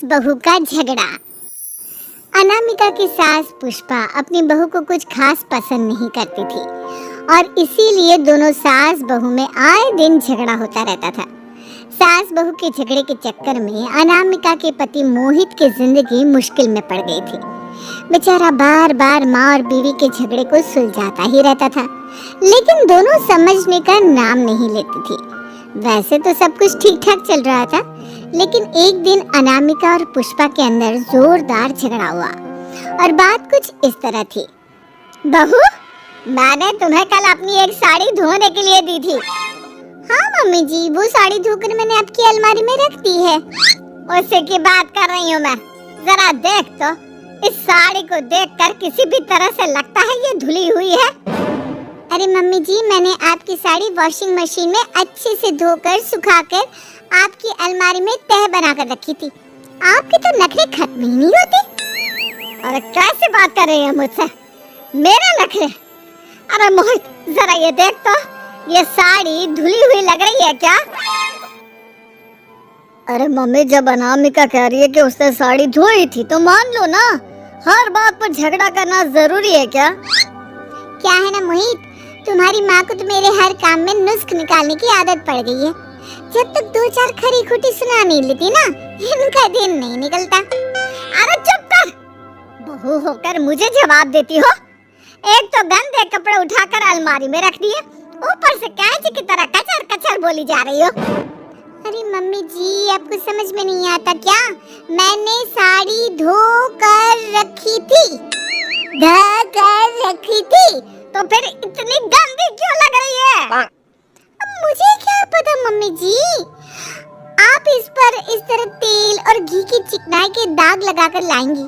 बहू का झगड़ा। अनामिका की सास पुष्पा अपनी बहू को कुछ खास पसंद नहीं करती थी और इसीलिए दोनों सास बहू में आए दिन झगड़ा होता रहता था। सास बहू के झगड़े के चक्कर में अनामिका के पति मोहित की जिंदगी मुश्किल में पड़ गई थी। बेचारा बार बार माँ और बीवी के झगड़े को सुलझाता ही रहता था, लेकिन दोनों समझने का नाम नहीं लेती थी। वैसे तो सब कुछ ठीक ठाक चल रहा था, लेकिन एक दिन अनामिका और पुष्पा के अंदर जोरदार झगड़ा हुआ और बात कुछ इस तरह थी। बहू, मैंने तुम्हें कल अपनी एक साड़ी धोने के लिए दी थी। हाँ मम्मी जी, वो साड़ी धोकर मैंने आपकी अलमारी में रख दी है। उसी की बात कर रही हूँ मैं। जरा देख तो, इस साड़ी को देखकर किसी भी तरह से लगता है ये धुली हुई है। अरे मम्मी जी, मैंने आपकी साड़ी वॉशिंग मशीन में अच्छे से धोकर सुखाकर आपकी अलमारी में तह बनाकर रखी थी। आपके तो नखरे खत्म ही नहीं होते। अरे कैसे बात कर रही है मुझसे? मेरे नखरे? अरे मोहित, जरा ये देख तो, ये साड़ी धुली हुई लग रही है क्या? अरे मम्मी, जब अनामिका कह रही है कि उसने साड़ी धोई थी तो मान लो ना। हर बात पर झगड़ा करना जरूरी है क्या? क्या है ना मोहित, तुम्हारी माँ को तो मेरे हर काम में नुस्ख निकालने की आदत पड़ गई है। जब तक दो चार खरी खोटी सुना नहीं लेती ना, इनका दिन नहीं निकलता। अरे चुप कर! बहू होकर मुझे जवाब देती हो? एक तो गंदे कपड़े उठाकर अलमारी में रख दिए, ऊपर से कैंची की तरह कचर कचर बोली जा रही हो। अरे मम्मी जी, आपको समझ में नहीं आता क्या? मैंने साड़ी धो कर रखी थी, तो फिर इतनी गंदी क्यों लग रही है? मुझे क्या पता मम्मी जी, आप इस पर इस तरह तेल और घी की चिकनाई के दाग लगाकर लाएंगी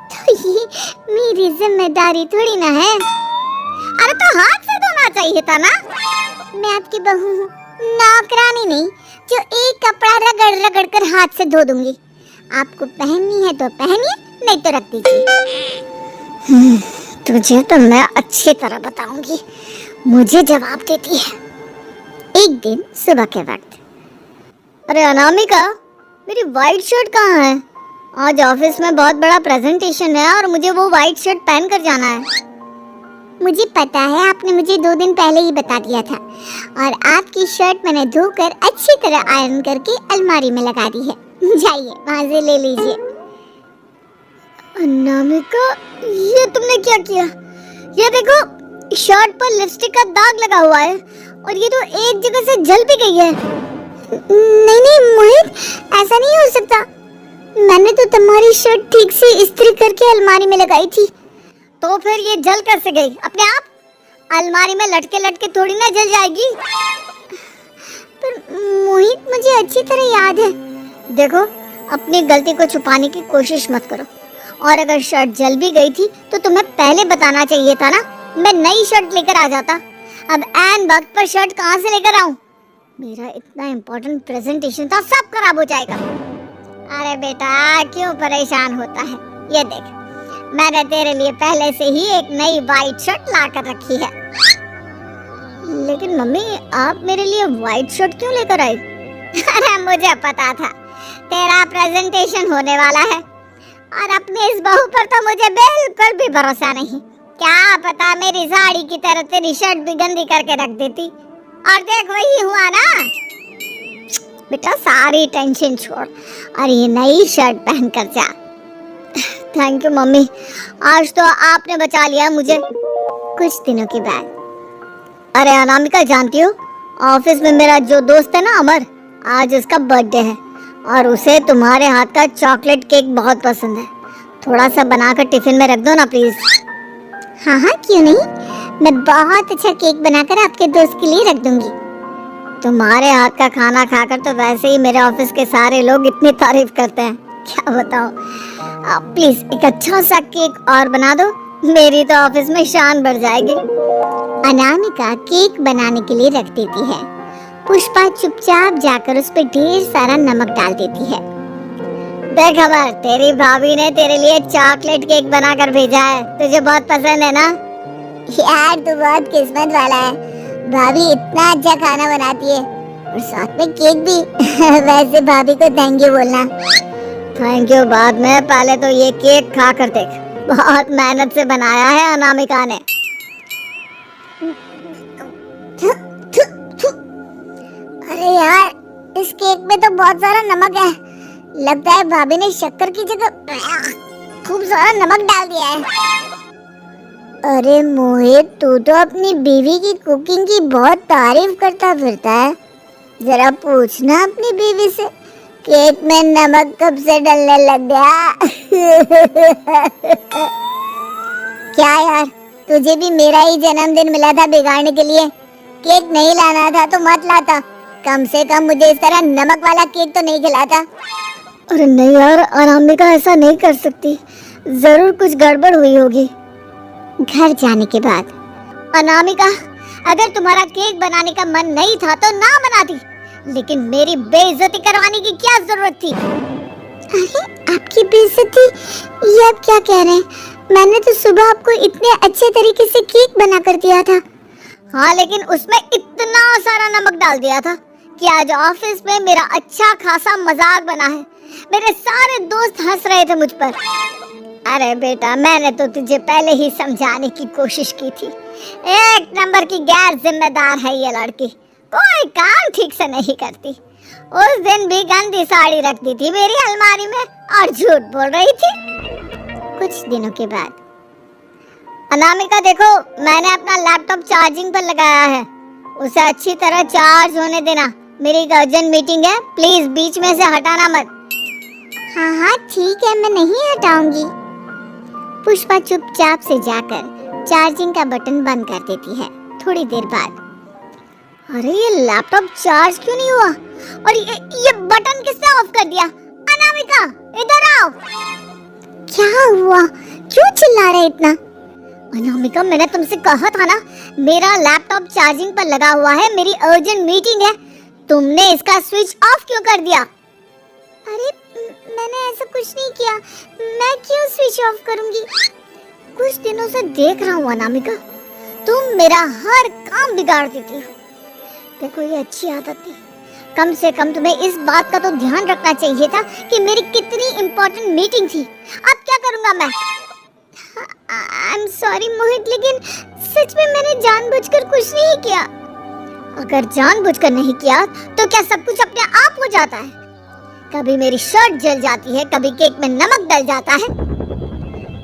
तो ये मेरी जिम्मेदारी थोड़ी ना है। अरे तो हाथ से धोना चाहिए था ना। मैं आपकी बहू हूँ, नौकरानी नहीं जो एक कपड़ा रगड़ रगड़ कर हाथ से धो दूंगी। आपको पहननी है तो पहनिए, नहीं तो रख दीजिए। तुझे तो मैं अच्छी तरह बताऊंगी, मुझे जवाब देती है। एक दिन सुबह के वक्त। अरे अनामिका, मेरी व्हाइट शर्ट कहाँ है? आज ऑफिस में बहुत बड़ा प्रेजेंटेशन है और मुझे वो व्हाइट शर्ट पहन कर जाना है। मुझे पता है, आपने मुझे 2 दिन पहले ही बता दिया था और आपकी शर्ट मैंने धोकर अच्छी तरह आयरन करके अलमारी में लगा दी है। जाइए वहाँ से ले लीजिए। अनामिका, ये तुमने क्या किया? ये देखो, शर्ट पर लिपस्टिक का दाग लगा हुआ है और ये तो एक जगह से जल भी गई है। नहीं नहीं मोहित, ऐसा नहीं हो सकता। मैंने तो तुम्हारी शर्ट ठीक से इस्त्री करके अलमारी में लगाई थी। तो फिर ये जल कैसे गई अपने आप? अलमारी में लटके लटके थोड़ी ना जल जाएगी। पर मोहित, मुझे अच्छी तरह याद है। देखो, अपनी गलती को छुपाने की कोशिश मत करो। और अगर शर्ट जल भी गई थी तो तुम्हें पहले बताना चाहिए था ना, मैं नई शर्ट लेकर आ जाता। अब ऐन वक्त पर शर्ट कहाँ से लेकर आऊं? मेरा इतना इम्पोर्टेंट प्रेजेंटेशन था, सब खराब हो जाएगा। अरे बेटा, क्यों परेशान होता है? ये देख, मैंने तेरे लिए पहले से ही एक नई व्हाइट शर्ट ला कर रखी है। लेकिन मम्मी, आप मेरे लिए व्हाइट शर्ट क्यों लेकर आई? अरे मुझे पता था तेरा प्रेजेंटेशन होने वाला है और अपनी इस बहू पर तो मुझे बिल्कुल भी भरोसा नहीं। क्या पता मेरी साड़ी की तरह तेरी शर्ट भी गंदी करके रख देती। और देख, वही हुआ ना। बेटा, सारी टेंशन छोड़ और ये नई शर्ट पहन कर जा। थैंक यू मम्मी, आज तो आपने बचा लिया मुझे। कुछ दिनों के बाद। अरे अनामिका, जानती हो, ऑफिस में मेरा जो दोस्त है ना अमर, आज उसका बर्थडे है और उसे तुम्हारे हाथ का चॉकलेट केक बहुत पसंद है। थोड़ा सा बनाकर टिफिन में रख दो ना प्लीज। हाँ हाँ, क्यों नहीं, मैं बहुत अच्छा केक बनाकर आपके दोस्त के लिए रख दूंगी। तुम्हारे हाथ का खाना खाकर तो वैसे ही मेरे ऑफिस के सारे लोग इतनी तारीफ करते हैं, क्या बताऊं। प्लीज एक अच्छा सा केक और बना दो, मेरी तो ऑफिस में शान बढ़ जाएगी। अनामिका केक बनाने के लिए रख देती है। पुष्पा चुपचाप जाकर उस पर ढेर सारा नमक डाल देती है। देख अमर, तेरी भाभी ने तेरे लिए चॉकलेट केक बनाकर भेजा है, तुझे बहुत पसंद है ना? यार, तू बहुत किस्मत वाला है, भाभी इतना अच्छा खाना बनाती है और साथ में केक भी। वैसे भाभी को थैंक यू बोलना। थैंक यू बाद में, पहले तो ये केक खा कर देख, बहुत मेहनत से बनाया है अनामिका ने। अरे यार, इस केक में तो बहुत सारा नमक है। लगता है भाभी ने शक्कर की जगह खूब सारा नमक डाल दिया है। अरे मोहित, तू तो अपनी बीवी की कुकिंग की बहुत तारीफ करता फिरता है। जरा पूछना अपनी बीवी से, केक में नमक कब से डलने लग गया? क्या यार, तुझे भी मेरा ही जन्मदिन मिला था बिगाड़ने के लिए? केक नहीं लाना था तो मत लाता, कम से कम मुझे इस तरह नमक वाला केक तो नहीं खिलाता। अरे नहीं यार, अनामिका ऐसा नहीं कर सकती, जरूर कुछ गड़बड़ हुई होगी। घर जाने के बाद, अनामिका, अगर तुम्हारा केक बनाने का मन नहीं था तो ना बनाती, लेकिन मेरी बेइज्जती करवाने की क्या जरूरत थी? अरे आपकी बेइज्जती, ये आप क्या कह रहे हैं? मैंने तो सुबह आपको इतने अच्छे तरीके से केक बना कर दिया था। हाँ, लेकिन उसमें इतना सारा नमक डाल दिया था कि आज ऑफिस में मेरा अच्छा खासा मजाक बना है। मेरे सारे दोस्त हंस रहे थे मुझ पर। अरे बेटा, मैंने तो तुझे पहले ही समझाने की कोशिश की थी। एक नंबर की गैर जिम्मेदार है ये लड़की, कोई काम ठीक से नहीं करती। उस दिन भी गंदी साड़ी रख दी थी मेरी अलमारी में और झूठ बोल रही थी। कुछ दिनों के बाद, अनामिका देखो, मैंने अपना लैपटॉप चार्जिंग पर लगाया है, उसे अच्छी तरह चार्ज होने देना। मेरी एक अर्जेंट मीटिंग है, प्लीज बीच में से हटाना मत। हाँ हाँ ठीक है, मैं नहीं हटाऊंगी। पुष्पा चुपचाप से जाकर चार्जिंग का बटन बंद कर देती है। थोड़ी देर बाद, अरे ये लैपटॉप चार्ज क्यों नहीं हुआ? और ये बटन किसने ऑफ कर दिया? अनामिका, इधर आओ। क्या हुआ? क्यों चिल्ला रहे इतना? अनामिका, मैंने तुमसे कहा था ना, मेरा लैपटॉप चार्जिंग पर लगा हुआ है, मेरी अर्जेंट मीटिंग है। तुमने इसका स्विच ऑफ क्यों कर दिया? अरे मैंने ऐसा कुछ नहीं किया, मैं क्यों स्विच ऑफ करूंगी? कुछ दिनों से देख रहा हूँ अनामिका, तुम मेरा हर काम बिगाड़ देती हो। देखो, ये अच्छी आदत नहीं। कम से कम तुम्हें इस बात का तो ध्यान रखना चाहिए था कि मेरी कितनी इम्पोर्टेंट मीटिंग थी। अब क्या करूंगा मैं? आई एम सॉरी मोहित, लेकिन सच में मैंने जानबूझकर कुछ नहीं किया। अगर जानबूझकर नहीं किया तो क्या सब कुछ अपने आप हो जाता है? कभी मेरी शर्ट जल जाती है, कभी केक में नमक डल जाता है।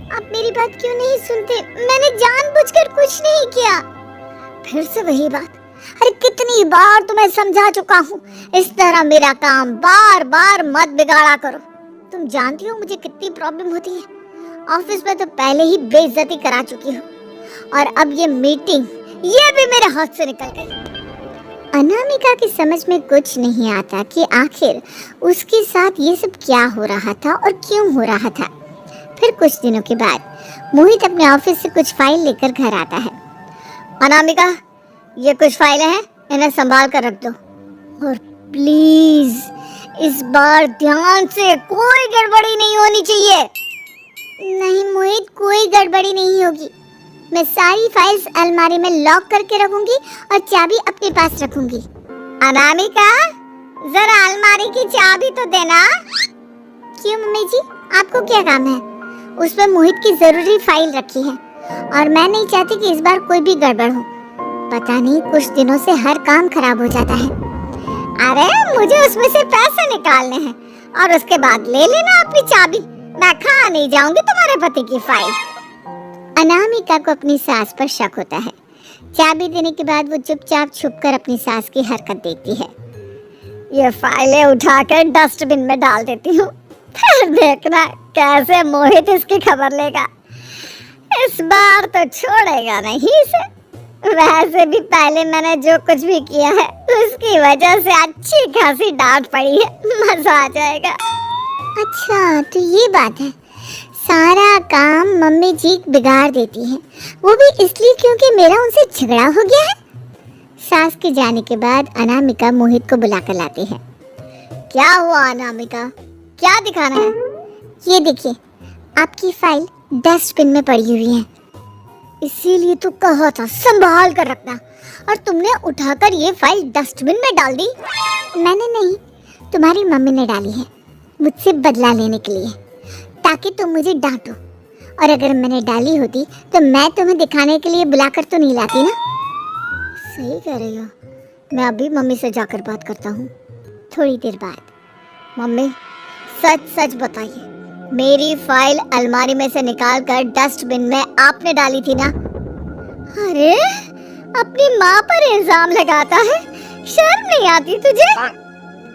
आप मेरी बात क्यों नहीं सुनते? मैंने जानबूझकर कुछ नहीं किया। फिर से वही बात। अरे कितनी बार तुम्हें समझा चुका हूँ, इस तरह मेरा काम बार बार मत बिगाड़ा करो। तुम जानती हो मुझे कितनी प्रॉब्लम होती है। ऑफिस में तो पहले ही बेइज्जती करा चुकी हूँ, और अब ये मीटिंग, ये भी मेरे हाथ से निकल गई। अनामिका की समझ में कुछ नहीं आता कि आखिर उसके साथ ये सब क्या हो रहा था और क्यों हो रहा था। फिर कुछ दिनों के बाद मोहित अपने ऑफिस से कुछ फाइल लेकर घर आता है। अनामिका, ये कुछ फाइलें हैं, इन्हें संभाल कर रख दो, और प्लीज इस बार ध्यान से, कोई गड़बड़ी नहीं होनी चाहिए। नहीं मोहित, कोई गड़बड़ी नहीं होगी। मैं सारी फाइल्स अलमारी में लॉक करके रखूंगी और चाबी अपने पास रखूंगी। अनामिका, जरा अलमारी की चाबी तो देना। क्यों मम्मी जी, आपको क्या काम है? उसमें मोहित की जरूरी फाइल रखी है, और मैं नहीं चाहती कि इस बार कोई भी गड़बड़ हो। पता नहीं कुछ दिनों से हर काम खराब हो जाता है। अरे मुझे उसमें से पैसे निकालने हैं, और उसके बाद ले लेना अपनी चाबी। मैं खा नहीं जाऊंगी तुम्हारे पति की फाइल। अनामिका को अपनी सास पर शक होता है। चाबी देने के बाद वो चुपचाप छुपकर अपनी सास की हरकत देखती है। ये फाइलें उठाकर डस्टबिन में डाल देती हूँ, फिर देखना कैसे मोहित इसकी खबर लेगा। इस बार तो छोड़ेगा नहीं इसे। वैसे भी पहले मैंने जो कुछ भी किया है उसकी वजह से अच्छी खासी डांट पड़ी है, मजा आ जाएगा। अच्छा तो ये बात है, सारा काम मम्मी जी बिगाड़ देती है, वो भी इसलिए क्योंकि मेरा उनसे झगड़ा हो गया है। सास के जाने के बाद अनामिका मोहित को बुलाकर लाती है। क्या हुआ अनामिका, क्या दिखाना है? ये देखिए, आपकी फाइल डस्टबिन में पड़ी हुई है। इसीलिए तो कहा था संभाल कर रखना, और तुमने उठाकर ये फाइल डस्टबिन में डाल दी। मैंने नहीं, तुम्हारी मम्मी ने डाली है। मुझसे बदला लेने के लिए, ताकि तुम मुझे डांटो। और अगर मैंने डाली होती तो मैं तुम्हें दिखाने के लिए बुलाकर तो नहीं लाती ना। सही कह रही हो। मैं अभी मम्मी से जाकर बात करता हूँ। थोड़ी देर बाद। मम्मी, सच सच बताइए, मेरी फाइल अलमारी में से निकालकर डस्टबिन में आपने डाली थी ना? अरे, अपनी माँ पर इल्जाम लगाता है, शर्म नहीं आती तुझे?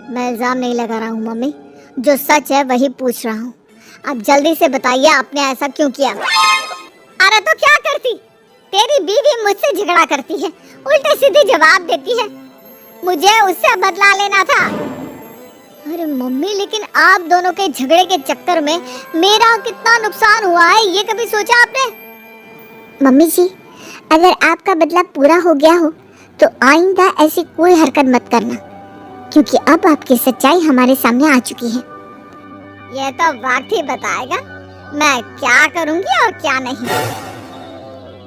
मैं इल्जाम नहीं लगा रहा हूँ मम्मी, जो सच है वही पूछ रहा हूँ। अब जल्दी से बताइए, आपने ऐसा क्यों किया? अरे तो क्या करती? तेरी बीवी मुझसे झगड़ा करती है, उल्टे सीधे जवाब देती है। मुझे उससे बदला लेना था। अरे मम्मी, लेकिन आप दोनों के झगड़े के चक्कर में मेरा कितना नुकसान हुआ है, ये कभी सोचा आपने? मम्मी जी, अगर आपका बदला पूरा हो गया हो तो आइंदा ऐसी कोई हरकत मत करना, क्योंकि अब आपकी सच्चाई हमारे सामने आ चुकी है। यह तो वक्त ही बताएगा मैं क्या करूंगी और क्या नहीं।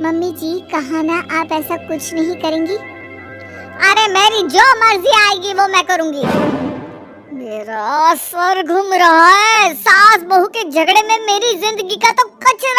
मम्मी जी, कहा ना आप ऐसा कुछ नहीं करेंगी। अरे मेरी जो मर्जी आएगी वो मैं करूंगी। मेरा सर घूम रहा है। सास बहू के झगड़े में मेरी जिंदगी का तो कचरा